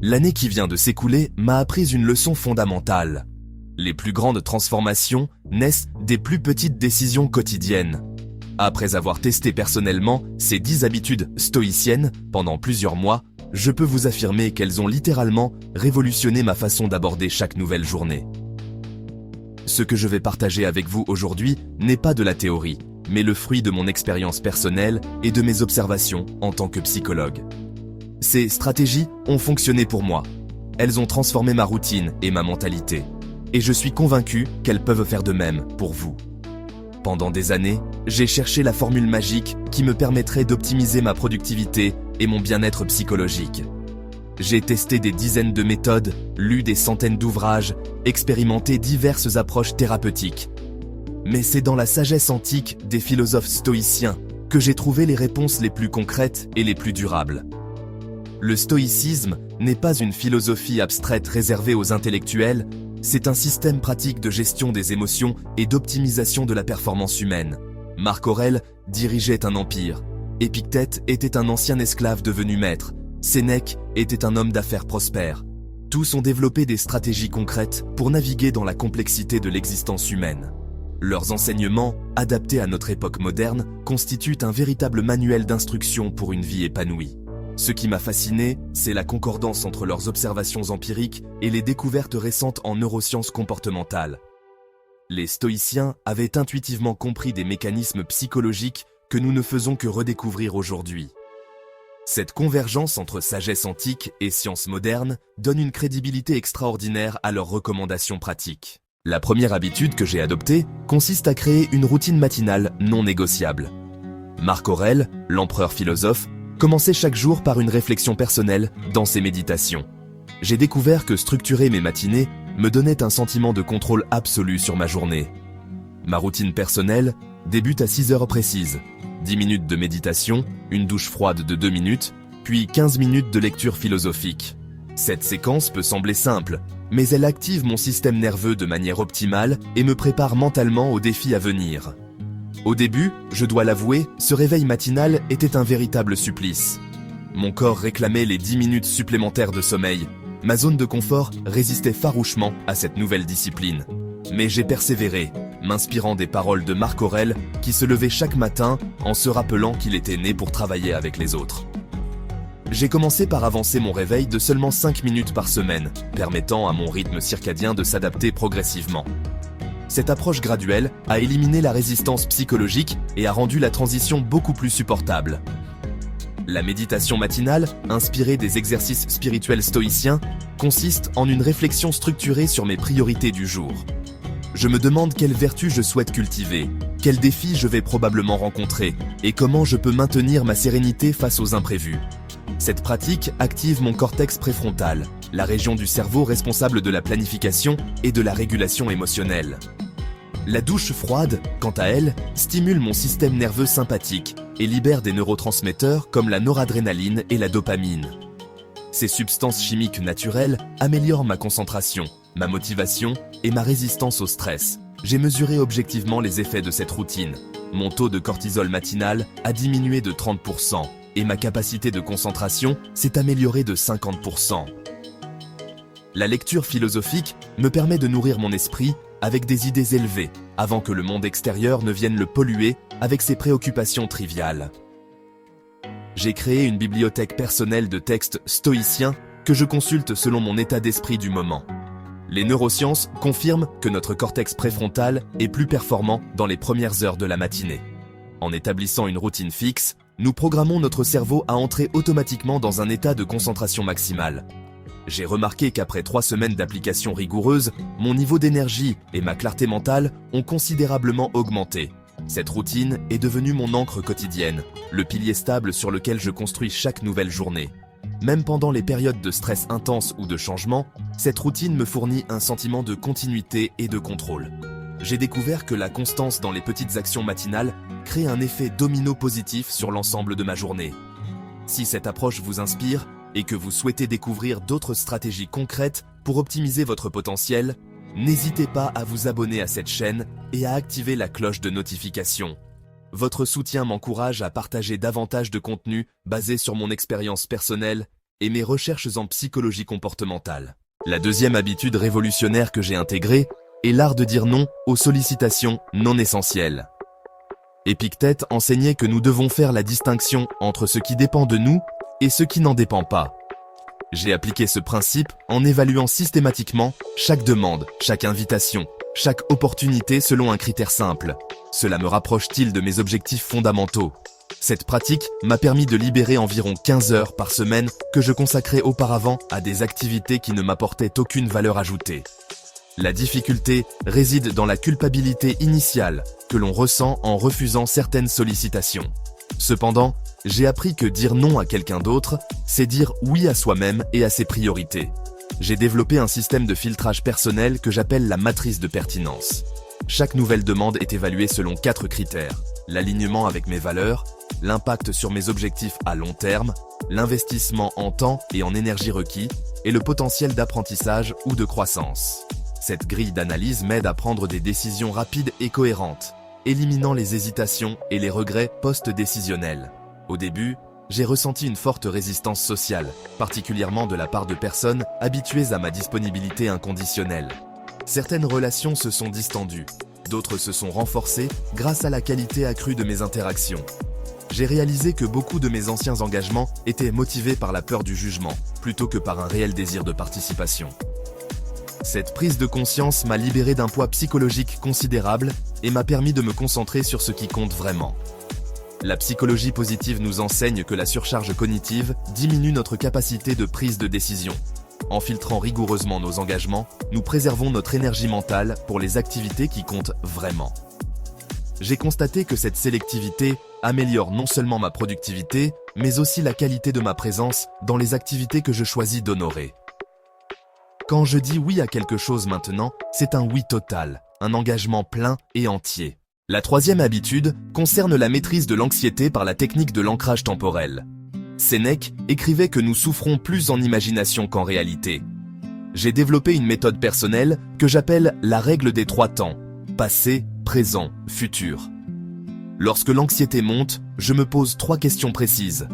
L'année qui vient de s'écouler m'a appris une leçon fondamentale. Les plus grandes transformations naissent des plus petites décisions quotidiennes. Après avoir testé personnellement ces 10 habitudes stoïciennes pendant plusieurs mois, je peux vous affirmer qu'elles ont littéralement révolutionné ma façon d'aborder chaque nouvelle journée. Ce que je vais partager avec vous aujourd'hui n'est pas de la théorie, mais le fruit de mon expérience personnelle et de mes observations en tant que psychologue. Ces stratégies ont fonctionné pour moi. Elles ont transformé ma routine et ma mentalité. Et je suis convaincu qu'elles peuvent faire de même pour vous. Pendant des années, j'ai cherché la formule magique qui me permettrait d'optimiser ma productivité et mon bien-être psychologique. J'ai testé des dizaines de méthodes, lu des centaines d'ouvrages, expérimenté diverses approches thérapeutiques. Mais c'est dans la sagesse antique des philosophes stoïciens que j'ai trouvé les réponses les plus concrètes et les plus durables. Le stoïcisme n'est pas une philosophie abstraite réservée aux intellectuels, c'est un système pratique de gestion des émotions et d'optimisation de la performance humaine. Marc Aurèle dirigeait un empire. Épictète était un ancien esclave devenu maître. Sénèque était un homme d'affaires prospère. Tous ont développé des stratégies concrètes pour naviguer dans la complexité de l'existence humaine. Leurs enseignements, adaptés à notre époque moderne, constituent un véritable manuel d'instruction pour une vie épanouie. Ce qui m'a fasciné, c'est la concordance entre leurs observations empiriques et les découvertes récentes en neurosciences comportementales. Les stoïciens avaient intuitivement compris des mécanismes psychologiques que nous ne faisons que redécouvrir aujourd'hui. Cette convergence entre sagesse antique et science moderne donne une crédibilité extraordinaire à leurs recommandations pratiques. La première habitude que j'ai adoptée consiste à créer une routine matinale non négociable. Marc Aurèle, l'empereur philosophe, commençait chaque jour par une réflexion personnelle dans ses méditations. J'ai découvert que structurer mes matinées me donnait un sentiment de contrôle absolu sur ma journée. Ma routine personnelle débute à 6 heures précises. 10 minutes de méditation, une douche froide de 2 minutes, puis 15 minutes de lecture philosophique. Cette séquence peut sembler simple, mais elle active mon système nerveux de manière optimale et me prépare mentalement aux défis à venir. Au début, je dois l'avouer, ce réveil matinal était un véritable supplice. Mon corps réclamait les 10 minutes supplémentaires de sommeil. Ma zone de confort résistait farouchement à cette nouvelle discipline. Mais j'ai persévéré, m'inspirant des paroles de Marc Aurèle qui se levait chaque matin en se rappelant qu'il était né pour travailler avec les autres. J'ai commencé par avancer mon réveil de seulement 5 minutes par semaine, permettant à mon rythme circadien de s'adapter progressivement. Cette approche graduelle a éliminé la résistance psychologique et a rendu la transition beaucoup plus supportable. La méditation matinale, inspirée des exercices spirituels stoïciens, consiste en une réflexion structurée sur mes priorités du jour. Je me demande quelles vertus je souhaite cultiver, quels défis je vais probablement rencontrer et comment je peux maintenir ma sérénité face aux imprévus. Cette pratique active mon cortex préfrontal, la région du cerveau responsable de la planification et de la régulation émotionnelle. La douche froide, quant à elle, stimule mon système nerveux sympathique et libère des neurotransmetteurs comme la noradrénaline et la dopamine. Ces substances chimiques naturelles améliorent ma concentration, ma motivation et ma résistance au stress. J'ai mesuré objectivement les effets de cette routine. Mon taux de cortisol matinal a diminué de 30% et ma capacité de concentration s'est améliorée de 50%. La lecture philosophique me permet de nourrir mon esprit avec des idées élevées, avant que le monde extérieur ne vienne le polluer avec ses préoccupations triviales. J'ai créé une bibliothèque personnelle de textes stoïciens que je consulte selon mon état d'esprit du moment. Les neurosciences confirment que notre cortex préfrontal est plus performant dans les premières heures de la matinée. En établissant une routine fixe, nous programmons notre cerveau à entrer automatiquement dans un état de concentration maximale. J'ai remarqué qu'après 3 semaines d'application rigoureuse, mon niveau d'énergie et ma clarté mentale ont considérablement augmenté. Cette routine est devenue mon ancre quotidienne, le pilier stable sur lequel je construis chaque nouvelle journée. Même pendant les périodes de stress intense ou de changement, cette routine me fournit un sentiment de continuité et de contrôle. J'ai découvert que la constance dans les petites actions matinales crée un effet domino positif sur l'ensemble de ma journée. Si cette approche vous inspire, et que vous souhaitez découvrir d'autres stratégies concrètes pour optimiser votre potentiel, n'hésitez pas à vous abonner à cette chaîne et à activer la cloche de notification. Votre soutien m'encourage à partager davantage de contenu basé sur mon expérience personnelle et mes recherches en psychologie comportementale. La deuxième habitude révolutionnaire que j'ai intégrée est l'art de dire non aux sollicitations non essentielles. Épictète enseignait que nous devons faire la distinction entre ce qui dépend de nous et ce qui n'en dépend pas. J'ai appliqué ce principe en évaluant systématiquement chaque demande, chaque invitation, chaque opportunité selon un critère simple. Cela me rapproche-t-il de mes objectifs fondamentaux? Cette pratique m'a permis de libérer environ 15 heures par semaine que je consacrais auparavant à des activités qui ne m'apportaient aucune valeur ajoutée. La difficulté réside dans la culpabilité initiale que l'on ressent en refusant certaines sollicitations. Cependant, j'ai appris que dire non à quelqu'un d'autre, c'est dire oui à soi-même et à ses priorités. J'ai développé un système de filtrage personnel que j'appelle la matrice de pertinence. Chaque nouvelle demande est évaluée selon 4 critères: l'alignement avec mes valeurs, l'impact sur mes objectifs à long terme, l'investissement en temps et en énergie requis, et le potentiel d'apprentissage ou de croissance. Cette grille d'analyse m'aide à prendre des décisions rapides et cohérentes, éliminant les hésitations et les regrets post-décisionnels. Au début, j'ai ressenti une forte résistance sociale, particulièrement de la part de personnes habituées à ma disponibilité inconditionnelle. Certaines relations se sont distendues, d'autres se sont renforcées grâce à la qualité accrue de mes interactions. J'ai réalisé que beaucoup de mes anciens engagements étaient motivés par la peur du jugement, plutôt que par un réel désir de participation. Cette prise de conscience m'a libéré d'un poids psychologique considérable et m'a permis de me concentrer sur ce qui compte vraiment. La psychologie positive nous enseigne que la surcharge cognitive diminue notre capacité de prise de décision. En filtrant rigoureusement nos engagements, nous préservons notre énergie mentale pour les activités qui comptent vraiment. J'ai constaté que cette sélectivité améliore non seulement ma productivité, mais aussi la qualité de ma présence dans les activités que je choisis d'honorer. Quand je dis oui à quelque chose maintenant, c'est un oui total, un engagement plein et entier. La troisième habitude concerne la maîtrise de l'anxiété par la technique de l'ancrage temporel. Sénèque écrivait que nous souffrons plus en imagination qu'en réalité. J'ai développé une méthode personnelle que j'appelle la règle des 3 temps: passé, présent, futur. Lorsque l'anxiété monte, je me pose 3 questions précises.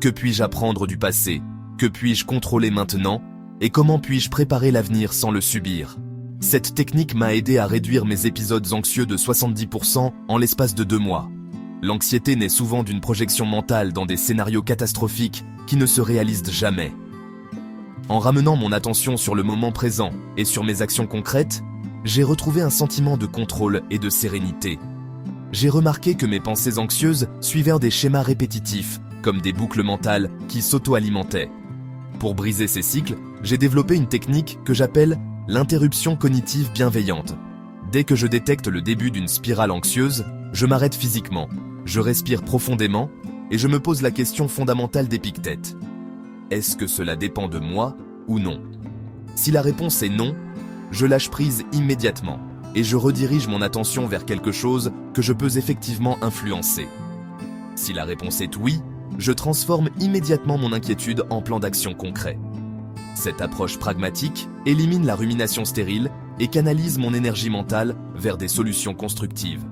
Que puis-je apprendre du passé? Que puis-je contrôler maintenant? Et comment puis-je préparer l'avenir sans le subir? Cette technique m'a aidé à réduire mes épisodes anxieux de 70% en l'espace de 2 mois. L'anxiété naît souvent d'une projection mentale dans des scénarios catastrophiques qui ne se réalisent jamais. En ramenant mon attention sur le moment présent et sur mes actions concrètes, j'ai retrouvé un sentiment de contrôle et de sérénité. J'ai remarqué que mes pensées anxieuses suivaient des schémas répétitifs, comme des boucles mentales qui s'auto-alimentaient. Pour briser ces cycles, j'ai développé une technique que j'appelle l'interruption cognitive bienveillante. Dès que je détecte le début d'une spirale anxieuse, je m'arrête physiquement, je respire profondément et je me pose la question fondamentale d'Épictète. Est-ce que cela dépend de moi ou non? Si la réponse est non, je lâche prise immédiatement et je redirige mon attention vers quelque chose que je peux effectivement influencer. Si la réponse est oui, je transforme immédiatement mon inquiétude en plan d'action concret. Cette approche pragmatique élimine la rumination stérile et canalise mon énergie mentale vers des solutions constructives.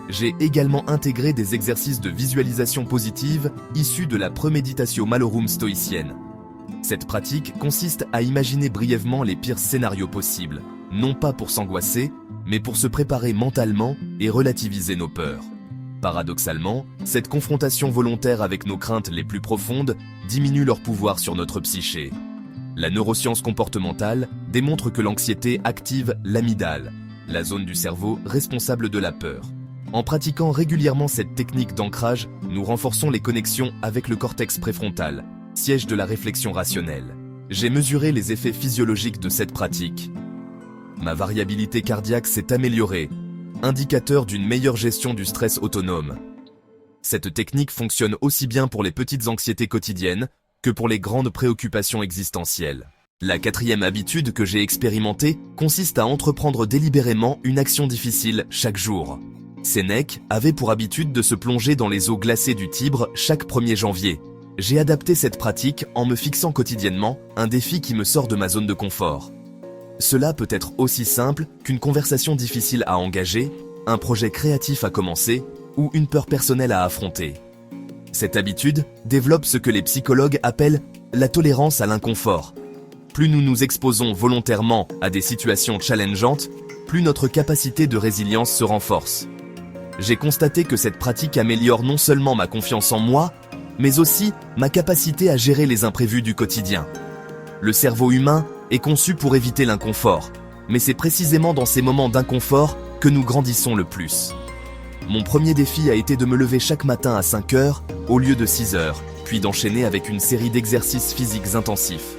J'ai également intégré des exercices de visualisation positive issus de la Premeditatio Malorum stoïcienne. Cette pratique consiste à imaginer brièvement les pires scénarios possibles, non pas pour s'angoisser, mais pour se préparer mentalement et relativiser nos peurs. Paradoxalement, cette confrontation volontaire avec nos craintes les plus profondes diminue leur pouvoir sur notre psyché. La neuroscience comportementale démontre que l'anxiété active l'amygdale, la zone du cerveau responsable de la peur. En pratiquant régulièrement cette technique d'ancrage, nous renforçons les connexions avec le cortex préfrontal, siège de la réflexion rationnelle. J'ai mesuré les effets physiologiques de cette pratique. Ma variabilité cardiaque s'est améliorée, indicateur d'une meilleure gestion du stress autonome. Cette technique fonctionne aussi bien pour les petites anxiétés quotidiennes que pour les grandes préoccupations existentielles. La quatrième habitude que j'ai expérimentée consiste à entreprendre délibérément une action difficile chaque jour. Sénèque avait pour habitude de se plonger dans les eaux glacées du Tibre chaque 1er janvier. J'ai adapté cette pratique en me fixant quotidiennement un défi qui me sort de ma zone de confort. Cela peut être aussi simple qu'une conversation difficile à engager, un projet créatif à commencer ou une peur personnelle à affronter. Cette habitude développe ce que les psychologues appellent La tolérance à l'inconfort. Plus nous nous exposons volontairement à des situations challengeantes, plus notre capacité de résilience se renforce. J'ai constaté que cette pratique améliore non seulement ma confiance en moi, mais aussi ma capacité à gérer les imprévus du quotidien. Le cerveau humain est conçu pour éviter l'inconfort, mais c'est précisément dans ces moments d'inconfort que nous grandissons le plus. Mon premier défi a été de me lever chaque matin à 5 heures au lieu de 6 heures, puis d'enchaîner avec une série d'exercices physiques intensifs.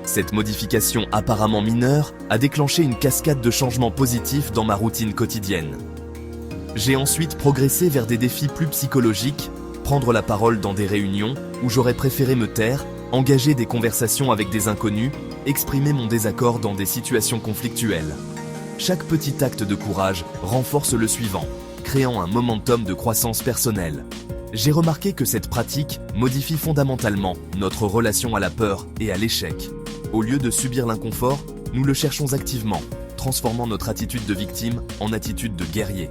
Cette modification apparemment mineure a déclenché une cascade de changements positifs dans ma routine quotidienne. J'ai ensuite progressé vers des défis plus psychologiques, prendre la parole dans des réunions où j'aurais préféré me taire, engager des conversations avec des inconnus, exprimer mon désaccord dans des situations conflictuelles. Chaque petit acte de courage renforce le suivant, créant un momentum de croissance personnelle. J'ai remarqué que cette pratique modifie fondamentalement notre relation à la peur et à l'échec. Au lieu de subir l'inconfort, nous le cherchons activement, transformant notre attitude de victime en attitude de guerrier.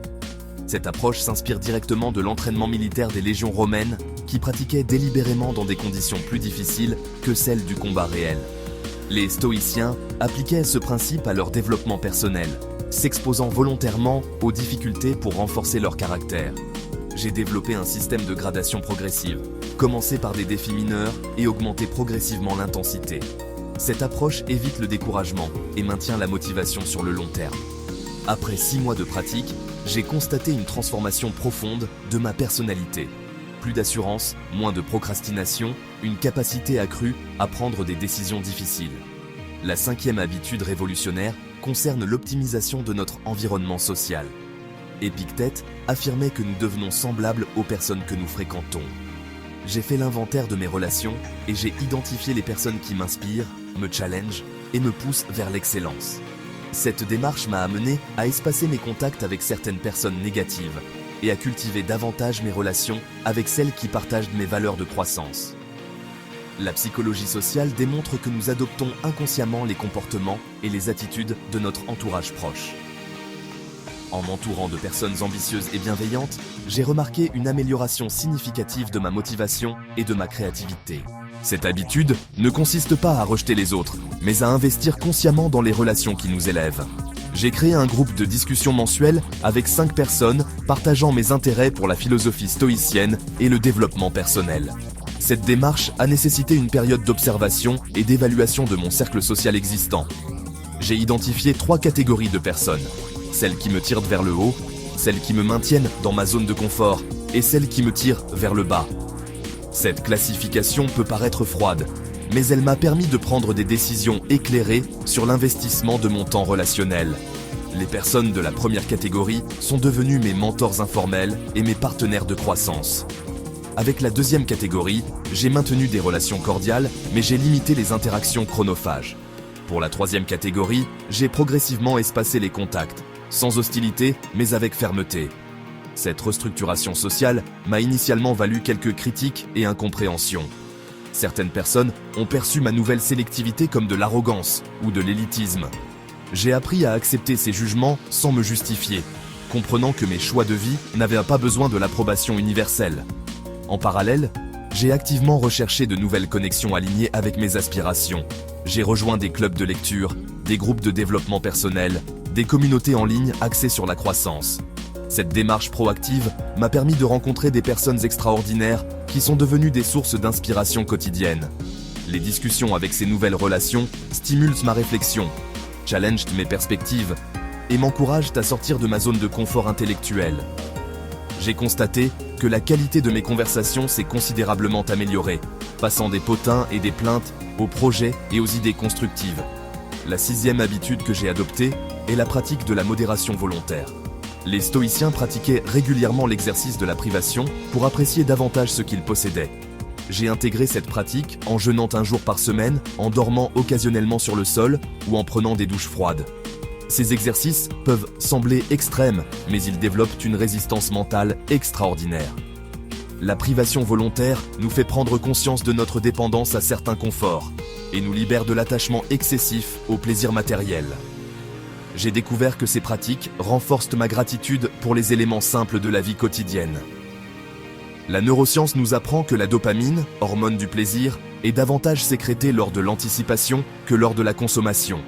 Cette approche s'inspire directement de l'entraînement militaire des légions romaines qui pratiquaient délibérément dans des conditions plus difficiles que celles du combat réel. Les stoïciens appliquaient ce principe à leur développement personnel, s'exposant volontairement aux difficultés pour renforcer leur caractère. J'ai développé un système de gradation progressive, commencer par des défis mineurs et augmenter progressivement l'intensité. Cette approche évite le découragement et maintient la motivation sur le long terme. Après 6 mois de pratique, j'ai constaté une transformation profonde de ma personnalité. Plus d'assurance, moins de procrastination, une capacité accrue à prendre des décisions difficiles. La 5e habitude révolutionnaire concerne l'optimisation de notre environnement social. Épictète affirmait que nous devenons semblables aux personnes que nous fréquentons. J'ai fait l'inventaire de mes relations et j'ai identifié les personnes qui m'inspirent, me challengent et me poussent vers l'excellence. Cette démarche m'a amené à espacer mes contacts avec certaines personnes négatives et à cultiver davantage mes relations avec celles qui partagent mes valeurs de croissance. La psychologie sociale démontre que nous adoptons inconsciemment les comportements et les attitudes de notre entourage proche. En m'entourant de personnes ambitieuses et bienveillantes, j'ai remarqué une amélioration significative de ma motivation et de ma créativité. Cette habitude ne consiste pas à rejeter les autres, mais à investir consciemment dans les relations qui nous élèvent. J'ai créé un groupe de discussion mensuel avec 5 personnes partageant mes intérêts pour la philosophie stoïcienne et le développement personnel. Cette démarche a nécessité une période d'observation et d'évaluation de mon cercle social existant. J'ai identifié 3 catégories de personnes. Celles qui me tirent vers le haut, celles qui me maintiennent dans ma zone de confort et celles qui me tirent vers le bas. Cette classification peut paraître froide, mais elle m'a permis de prendre des décisions éclairées sur l'investissement de mon temps relationnel. Les personnes de la première catégorie sont devenues mes mentors informels et mes partenaires de croissance. Avec la deuxième catégorie, j'ai maintenu des relations cordiales, mais j'ai limité les interactions chronophages. Pour la troisième catégorie, j'ai progressivement espacé les contacts, sans hostilité, mais avec fermeté. Cette restructuration sociale m'a initialement valu quelques critiques et incompréhensions. Certaines personnes ont perçu ma nouvelle sélectivité comme de l'arrogance ou de l'élitisme. J'ai appris à accepter ces jugements sans me justifier, comprenant que mes choix de vie n'avaient pas besoin de l'approbation universelle. En parallèle, j'ai activement recherché de nouvelles connexions alignées avec mes aspirations. J'ai rejoint des clubs de lecture, des groupes de développement personnel, des communautés en ligne axées sur la croissance. Cette démarche proactive m'a permis de rencontrer des personnes extraordinaires qui sont devenues des sources d'inspiration quotidienne. Les discussions avec ces nouvelles relations stimulent ma réflexion, challengent mes perspectives et m'encouragent à sortir de ma zone de confort intellectuel. J'ai constaté que la qualité de mes conversations s'est considérablement améliorée, passant des potins et des plaintes aux projets et aux idées constructives. La 6e habitude que j'ai adoptée est la pratique de la modération volontaire. Les stoïciens pratiquaient régulièrement l'exercice de la privation pour apprécier davantage ce qu'ils possédaient. J'ai intégré cette pratique en jeûnant un jour par semaine, en dormant occasionnellement sur le sol ou en prenant des douches froides. Ces exercices peuvent sembler extrêmes, mais ils développent une résistance mentale extraordinaire. La privation volontaire nous fait prendre conscience de notre dépendance à certains conforts et nous libère de l'attachement excessif au plaisir matériel. J'ai découvert que ces pratiques renforcent ma gratitude pour les éléments simples de la vie quotidienne. La neuroscience nous apprend que la dopamine, hormone du plaisir, est davantage sécrétée lors de l'anticipation que lors de la consommation.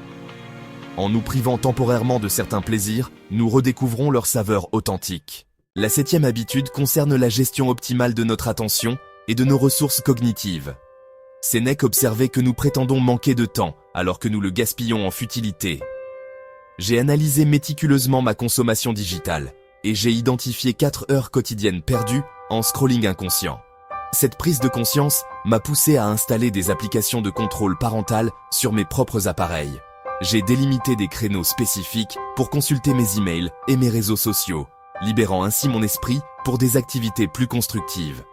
En nous privant temporairement de certains plaisirs, nous redécouvrons leur saveur authentique. La 7e habitude concerne la gestion optimale de notre attention et de nos ressources cognitives. Sénèque observait que nous prétendons manquer de temps alors que nous le gaspillons en futilité. J'ai analysé méticuleusement ma consommation digitale et j'ai identifié 4 heures quotidiennes perdues en scrolling inconscient. Cette prise de conscience m'a poussé à installer des applications de contrôle parental sur mes propres appareils. J'ai délimité des créneaux spécifiques pour consulter mes emails et mes réseaux sociaux, libérant ainsi mon esprit pour des activités plus constructives.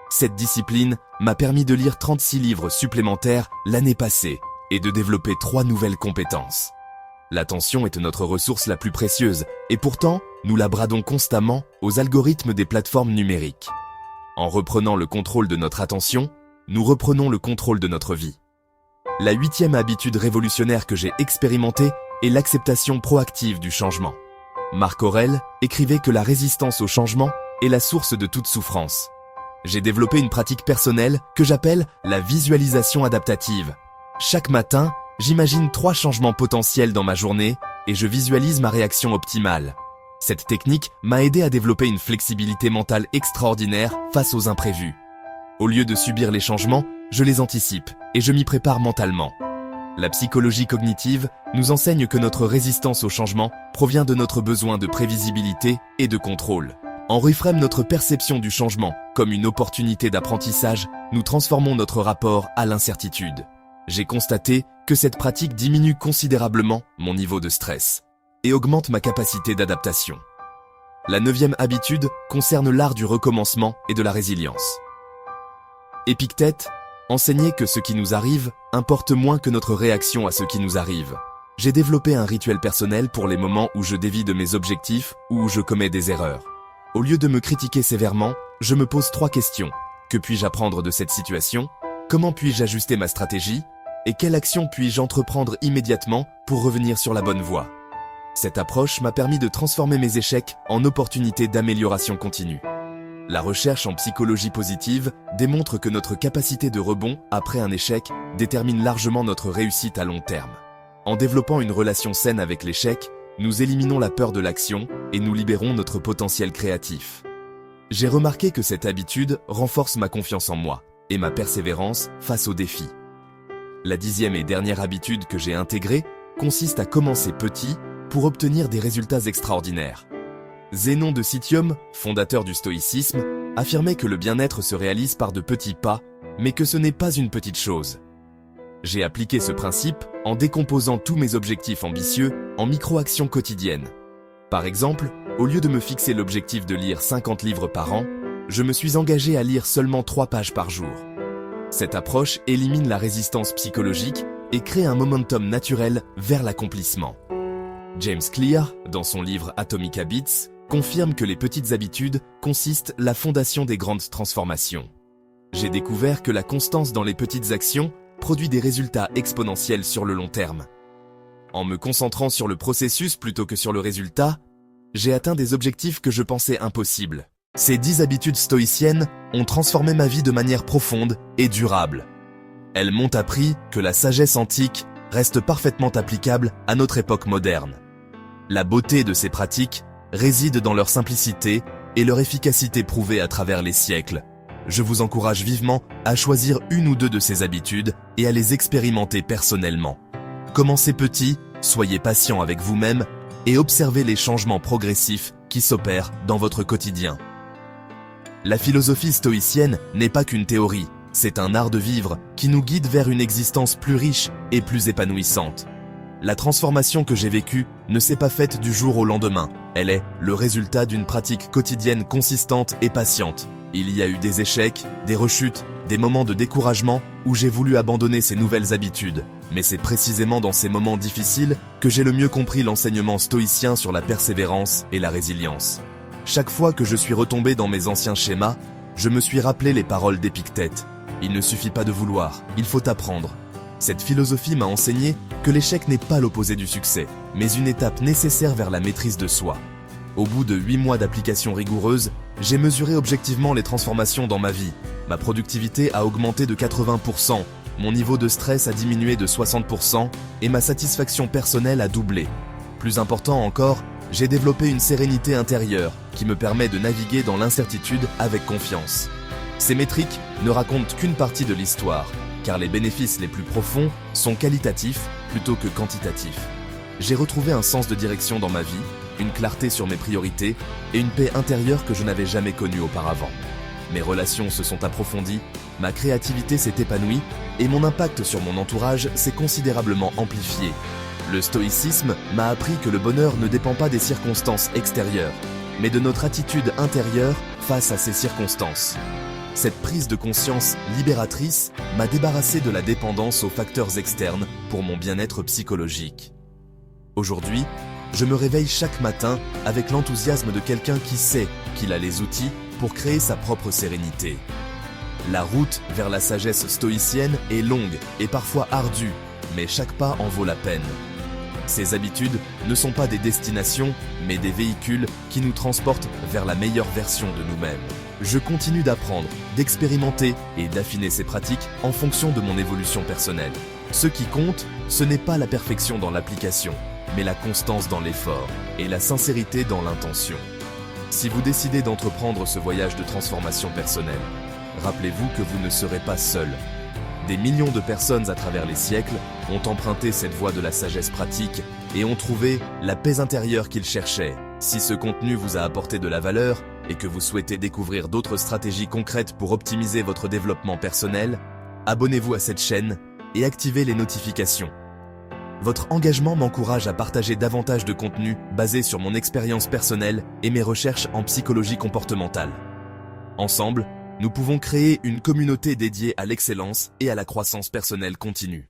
Cette discipline m'a permis de lire 36 livres supplémentaires l'année passée et de développer 3 nouvelles compétences. L'attention est notre ressource la plus précieuse et pourtant, nous la bradons constamment aux algorithmes des plateformes numériques. En reprenant le contrôle de notre attention, nous reprenons le contrôle de notre vie. La 8e habitude révolutionnaire que j'ai expérimentée est l'acceptation proactive du changement. Marc Aurèle écrivait que la résistance au changement est la source de toute souffrance. J'ai développé une pratique personnelle que j'appelle la visualisation adaptative. Chaque matin, j'imagine 3 changements potentiels dans ma journée et je visualise ma réaction optimale. Cette technique m'a aidé à développer une flexibilité mentale extraordinaire face aux imprévus. Au lieu de subir les changements, je les anticipe et je m'y prépare mentalement. La psychologie cognitive nous enseigne que notre résistance au changement provient de notre besoin de prévisibilité et de contrôle. En reframe notre perception du changement comme une opportunité d'apprentissage, nous transformons notre rapport à l'incertitude. J'ai constaté que cette pratique diminue considérablement mon niveau de stress et augmente ma capacité d'adaptation. La 9e habitude concerne l'art du recommencement et de la résilience. Épictète enseignait que ce qui nous arrive importe moins que notre réaction à ce qui nous arrive. J'ai développé un rituel personnel pour les moments où je dévie de mes objectifs ou où je commets des erreurs. Au lieu de me critiquer sévèrement, je me pose 3 questions. Que puis-je apprendre de cette situation? Comment puis-je ajuster ma stratégie? Et quelle action puis-je entreprendre immédiatement pour revenir sur la bonne voie? Cette approche m'a permis de transformer mes échecs en opportunités d'amélioration continue. La recherche en psychologie positive démontre que notre capacité de rebond après un échec détermine largement notre réussite à long terme. En développant une relation saine avec l'échec, nous éliminons la peur de l'action et nous libérons notre potentiel créatif. J'ai remarqué que cette habitude renforce ma confiance en moi et ma persévérance face aux défis. La 10e et dernière habitude que j'ai intégrée consiste à commencer petit pour obtenir des résultats extraordinaires. Zénon de Citium, fondateur du stoïcisme, affirmait que le bien-être se réalise par de petits pas, mais que ce n'est pas une petite chose. J'ai appliqué ce principe en décomposant tous mes objectifs ambitieux en micro-actions quotidiennes. Par exemple, au lieu de me fixer l'objectif de lire 50 livres par an, je me suis engagé à lire seulement 3 pages par jour. Cette approche élimine la résistance psychologique et crée un momentum naturel vers l'accomplissement. James Clear, dans son livre Atomic Habits, confirme que les petites habitudes consistent la fondation des grandes transformations. J'ai découvert que la constance dans les petites actions produit des résultats exponentiels sur le long terme. En me concentrant sur le processus plutôt que sur le résultat, j'ai atteint des objectifs que je pensais impossibles. Ces 10 habitudes stoïciennes ont transformé ma vie de manière profonde et durable. Elles m'ont appris que la sagesse antique reste parfaitement applicable à notre époque moderne. La beauté de ces pratiques réside dans leur simplicité et leur efficacité prouvée à travers les siècles. Je vous encourage vivement à choisir une ou 2 de ces habitudes et à les expérimenter personnellement. Commencez petit, soyez patient avec vous-même et observez les changements progressifs qui s'opèrent dans votre quotidien. La philosophie stoïcienne n'est pas qu'une théorie, c'est un art de vivre qui nous guide vers une existence plus riche et plus épanouissante. La transformation que j'ai vécue ne s'est pas faite du jour au lendemain, elle est le résultat d'une pratique quotidienne consistante et patiente. Il y a eu des échecs, des rechutes, des moments de découragement où j'ai voulu abandonner ces nouvelles habitudes. Mais c'est précisément dans ces moments difficiles que j'ai le mieux compris l'enseignement stoïcien sur la persévérance et la résilience. Chaque fois que je suis retombé dans mes anciens schémas, je me suis rappelé les paroles d'Épictète. Il ne suffit pas de vouloir, il faut apprendre. Cette philosophie m'a enseigné que l'échec n'est pas l'opposé du succès, mais une étape nécessaire vers la maîtrise de soi. Au bout de 8 mois d'application rigoureuse, J'ai mesuré objectivement les transformations dans ma vie. Ma productivité a augmenté de 80%, mon niveau de stress a diminué de 60% et ma satisfaction personnelle a doublé. Plus important encore, j'ai développé une sérénité intérieure qui me permet de naviguer dans l'incertitude avec confiance. Ces métriques ne racontent qu'une partie de l'histoire, car les bénéfices les plus profonds sont qualitatifs plutôt que quantitatifs. J'ai retrouvé un sens de direction dans ma vie, une clarté sur mes priorités et une paix intérieure que je n'avais jamais connue auparavant. Mes relations se sont approfondies, ma créativité s'est épanouie et mon impact sur mon entourage s'est considérablement amplifié. Le stoïcisme m'a appris que le bonheur ne dépend pas des circonstances extérieures, mais de notre attitude intérieure face à ces circonstances. Cette prise de conscience libératrice m'a débarrassé de la dépendance aux facteurs externes pour mon bien-être psychologique. Aujourd'hui, je me réveille chaque matin avec l'enthousiasme de quelqu'un qui sait qu'il a les outils pour créer sa propre sérénité. La route vers la sagesse stoïcienne est longue et parfois ardue, mais chaque pas en vaut la peine. Ces habitudes ne sont pas des destinations, mais des véhicules qui nous transportent vers la meilleure version de nous-mêmes. Je continue d'apprendre, d'expérimenter et d'affiner ces pratiques en fonction de mon évolution personnelle. Ce qui compte, ce n'est pas la perfection dans l'application, mais la constance dans l'effort et la sincérité dans l'intention. Si vous décidez d'entreprendre ce voyage de transformation personnelle, rappelez-vous que vous ne serez pas seul. Des millions de personnes à travers les siècles ont emprunté cette voie de la sagesse pratique et ont trouvé la paix intérieure qu'ils cherchaient. Si ce contenu vous a apporté de la valeur et que vous souhaitez découvrir d'autres stratégies concrètes pour optimiser votre développement personnel, abonnez-vous à cette chaîne et activez les notifications. Votre engagement m'encourage à partager davantage de contenu basé sur mon expérience personnelle et mes recherches en psychologie comportementale. Ensemble, nous pouvons créer une communauté dédiée à l'excellence et à la croissance personnelle continue.